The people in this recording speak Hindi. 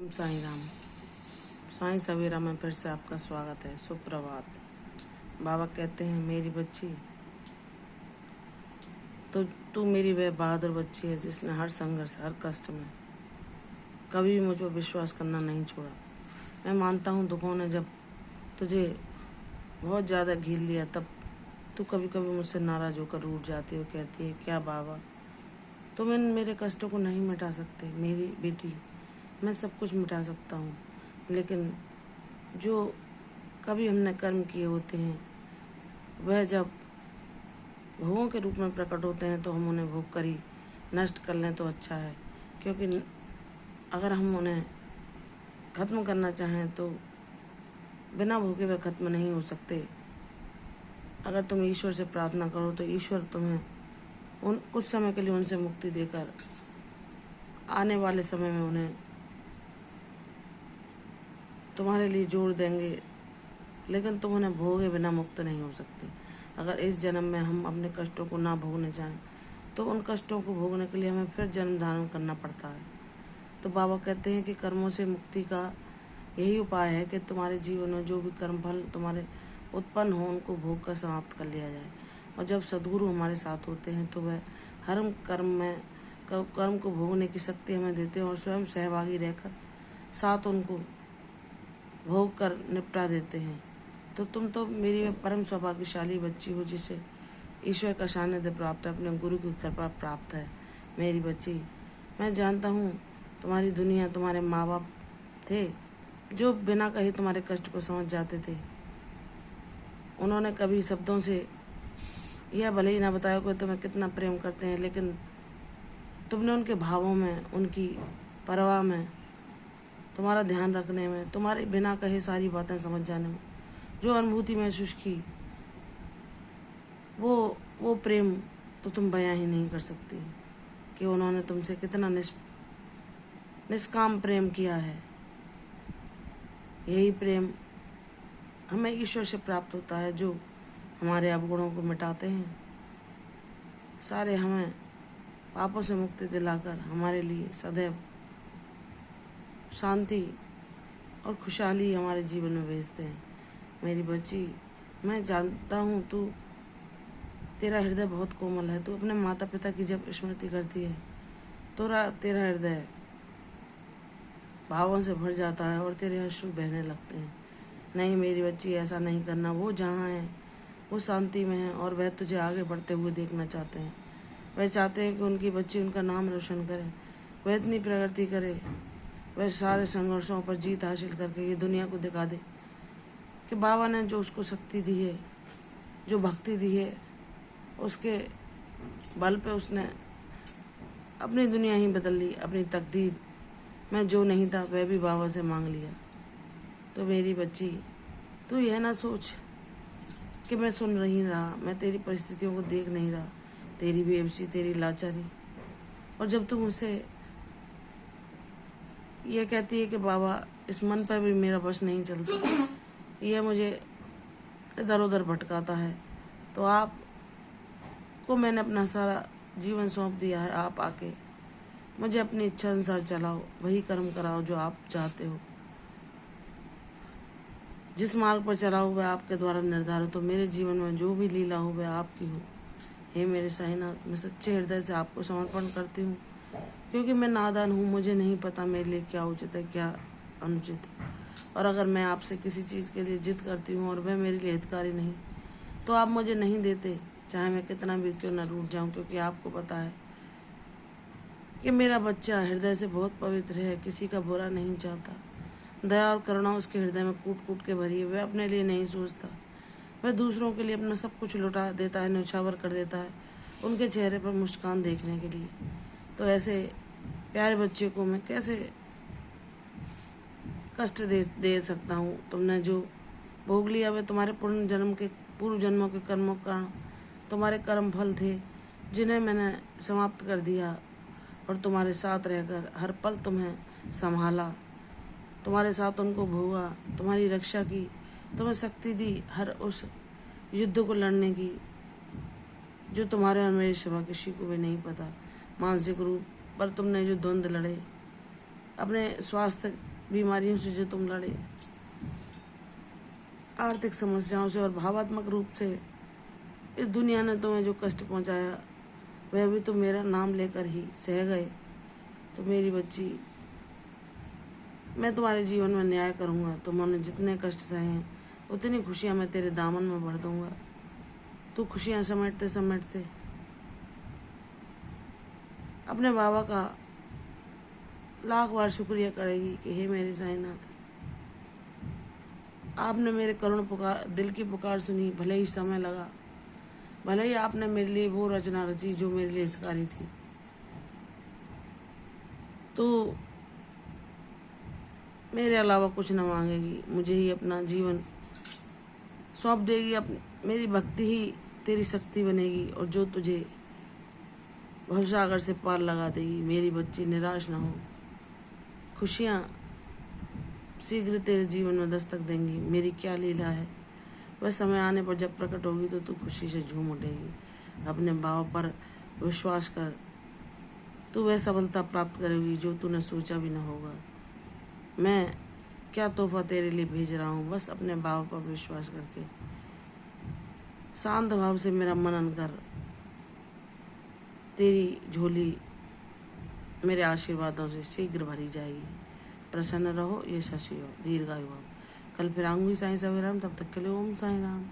साईं राम। साईं सवेरा में फिर से आपका स्वागत है। सुप्रभात। बाबा कहते हैं, मेरी बच्ची, तो तू मेरी वह बहादुर बच्ची है जिसने हर संघर्ष, हर कष्ट में कभी भी मुझ पर विश्वास करना नहीं छोड़ा। मैं मानता हूँ दुखों ने जब तुझे बहुत ज़्यादा घेर लिया, तब तू कभी कभी मुझसे नाराज़ होकर रूठ जाती हो, कहती है, क्या बाबा तुम इन मेरे कष्टों को नहीं मिटा सकते। मेरी बेटी, मैं सब कुछ मिटा सकता हूँ, लेकिन जो कभी हमने कर्म किए होते हैं वह जब भोगों के रूप में प्रकट होते हैं तो हम उन्हें भोग कर ही नष्ट कर लें तो अच्छा है, क्योंकि अगर हम उन्हें खत्म करना चाहें तो बिना भोगे वे खत्म नहीं हो सकते। अगर तुम ईश्वर से प्रार्थना करो तो ईश्वर तुम्हें उन कुछ समय के लिए उनसे मुक्ति देकर आने वाले समय में उन्हें तुम्हारे लिए जोड़ देंगे, लेकिन तुम उन्हें भोगे बिना मुक्त नहीं हो सकते। अगर इस जन्म में हम अपने कष्टों को ना भोगने चाहें तो उन कष्टों को भोगने के लिए हमें फिर जन्म धारण करना पड़ता है। तो बाबा कहते हैं कि कर्मों से मुक्ति का यही उपाय है कि तुम्हारे जीवन में जो भी कर्म फल तुम्हारे उत्पन्न हो उनको भोग कर समाप्त कर लिया जाए। और जब सद्गुरु हमारे साथ होते हैं तो वह हर कर्म को भोगने की शक्ति हमें देते हैं और स्वयं सहभागी रहकर साथ उनको भोग कर निपटा देते हैं। तो तुम तो मेरी परम सौभाग्यशाली बच्ची हो जिसे ईश्वर का सानिध्य प्राप्त है, अपने गुरु की कृपा प्राप्त है। मेरी बच्ची, मैं जानता हूँ तुम्हारी दुनिया तुम्हारे माँ बाप थे जो बिना कहे तुम्हारे कष्ट को समझ जाते थे। उन्होंने कभी शब्दों से यह भले ही ना बताया कि तुम्हें कितना प्रेम करते हैं, लेकिन तुमने उनके भावों में, उनकी परवाह में, तुम्हारा ध्यान रखने में, तुम्हारे बिना कहे सारी बातें समझ जाने में जो अनुभूति महसूस की, वो प्रेम तो तुम बयां ही नहीं कर सकती कि उन्होंने तुमसे कितना निष्काम प्रेम किया है। यही प्रेम हमें ईश्वर से प्राप्त होता है जो हमारे अवगुणों को मिटाते हैं, सारे हमें पापों से मुक्ति दिलाकर हमारे लिए सदैव शांति और खुशहाली हमारे जीवन में भेजते हैं। मेरी बच्ची, मैं जानता हूँ तेरा हृदय बहुत कोमल है। तू अपने माता पिता की जब स्मृति करती है तो तेरा हृदय भावों से भर जाता है और तेरे अश्रु बहने लगते हैं। नहीं मेरी बच्ची, ऐसा नहीं करना। वो जहाँ है वो शांति में है और वह तुझे आगे बढ़ते हुए देखना चाहते हैं। वह चाहते हैं कि उनकी बच्ची उनका नाम रोशन करे, वह इतनी प्रगति करे, वह सारे संघर्षों पर जीत हासिल करके ये दुनिया को दिखा दे कि बाबा ने जो उसको शक्ति दी है, जो भक्ति दी है, उसके बल पे उसने अपनी दुनिया ही बदल ली। अपनी तकदीर में जो नहीं था वह भी बाबा से मांग लिया। तो मेरी बच्ची, तू यह ना सोच कि मैं सुन नहीं रहा, मैं तेरी परिस्थितियों को देख नहीं रहा, तेरी बेबसी, तेरी लाचारी। और जब तू मुझसे यह कहती है कि बाबा इस मन पर भी मेरा बस नहीं चलता, यह मुझे इधर उधर भटकाता है, तो आपको मैंने अपना सारा जीवन सौंप दिया है। आप आके मुझे अपनी इच्छा अनुसार चलाओ, वही कर्म कराओ जो आप चाहते हो, जिस मार्ग पर चलाओ वह आपके द्वारा निर्धारित हो। मेरे जीवन में जो भी लीला हो वह आपकी हो। हे मेरे साईनाथ, मैं सच्चे हृदय से आपको समर्पण करती हूँ, क्योंकि मैं नादान हूँ। मुझे नहीं पता मेरे लिए क्या उचित है, क्या अनुचित है। और अगर मैं आपसे किसी चीज़ के लिए जिद करती हूँ और वह मेरे लिए हितकारी नहीं, तो आप मुझे नहीं देते, चाहे मैं कितना भी क्यों न रूठ जाऊँ, क्योंकि आपको पता है कि मेरा बच्चा हृदय से बहुत पवित्र है, किसी का बुरा नहीं चाहता। दया और करुणा उसके हृदय में कूट कूट के भरी है। वह अपने लिए नहीं सोचता, वह दूसरों के लिए अपना सब कुछ लुटा देता है, न्यौछावर कर देता है उनके चेहरे पर मुस्कान देखने के लिए। तो ऐसे प्यारे बच्चे को मैं कैसे कष्ट दे सकता हूँ। तुमने जो भोग लिया वह तुम्हारे पूर्व जन्मों के कर्मों का तुम्हारे कर्म फल थे, जिन्हें मैंने समाप्त कर दिया और तुम्हारे साथ रहकर हर पल तुम्हें संभाला, तुम्हारे साथ उनको भोगा, तुम्हारी रक्षा की, तुम्हें शक्ति दी हर उस युद्ध को लड़ने की जो तुम्हारे और मेरे सिवा किसी को भी नहीं पता। मानसिक रूप पर तुमने जो द्वंद्व लड़े, अपने स्वास्थ्य बीमारियों से जो तुम लड़े, आर्थिक समस्याओं से और भावात्मक रूप से इस दुनिया ने तुम्हें जो कष्ट पहुंचाया वह भी तुम मेरा नाम लेकर ही सह गए। तो मेरी बच्ची, मैं तुम्हारे जीवन में न्याय करूंगा। तुमने जितने कष्ट सहे हैं उतनी खुशियां मैं तेरे दामन में भर दूंगा। तू खुशियां समेटते समेटते अपने बाबा का लाख बार शुक्रिया करेगी कि हे मेरे साईनाथ, आपने मेरे करुण पुकार, दिल की पुकार सुनी। भले ही समय लगा, भले ही आपने मेरे लिए वो रचना रची जो मेरे लिए हितकारी थी, तो मेरे अलावा कुछ न मांगेगी, मुझे ही अपना जीवन सौंप देगी। मेरी भक्ति ही तेरी शक्ति बनेगी और जो तुझे भवसागर से पार लगा देगी। मेरी बच्ची, निराश ना हो, खुशियाँ शीघ्र तेरे जीवन में दस्तक देंगी। मेरी क्या लीला है, वह समय आने पर जब प्रकट होगी तो तू खुशी से झूम उठेगी। अपने बाबा पर विश्वास कर, तू वह सफलता प्राप्त करेगी जो तूने सोचा भी न होगा। मैं क्या तोहफा तेरे लिए भेज रहा हूँ, बस अपने बाबा पर विश्वास करके शांत भाव से मेरा मनन कर। तेरी झोली मेरे आशीर्वादों से शीघ्र भरी जाएगी। प्रसन्न रहो, यशस्वी हो, दीर्घायु हो। कल फिर आऊंगी साईं सवेराम, तब तक के लिए ओम साईं राम।